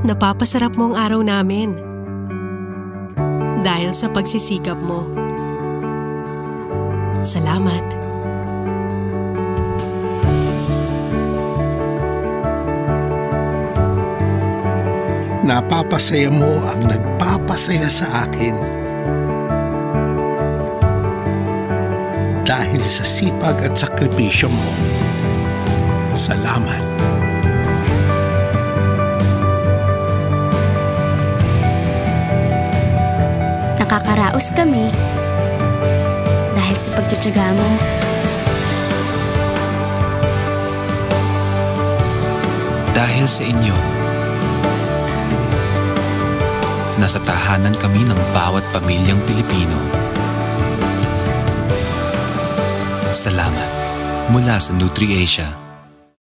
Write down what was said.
Napapasarap mo ang araw namin. Dahil sa pagsisikap mo. Salamat. Napapasaya mo ang nagpapasaya sa akin. Dahil sa sipag at sakripisyo mo. Salamat. Nakakaraos kami dahil sa pagtitiyaga mo. Dahil sa inyo, nasa tahanan kami ng bawat pamilyang Pilipino. Salamat mula sa NutriAsia.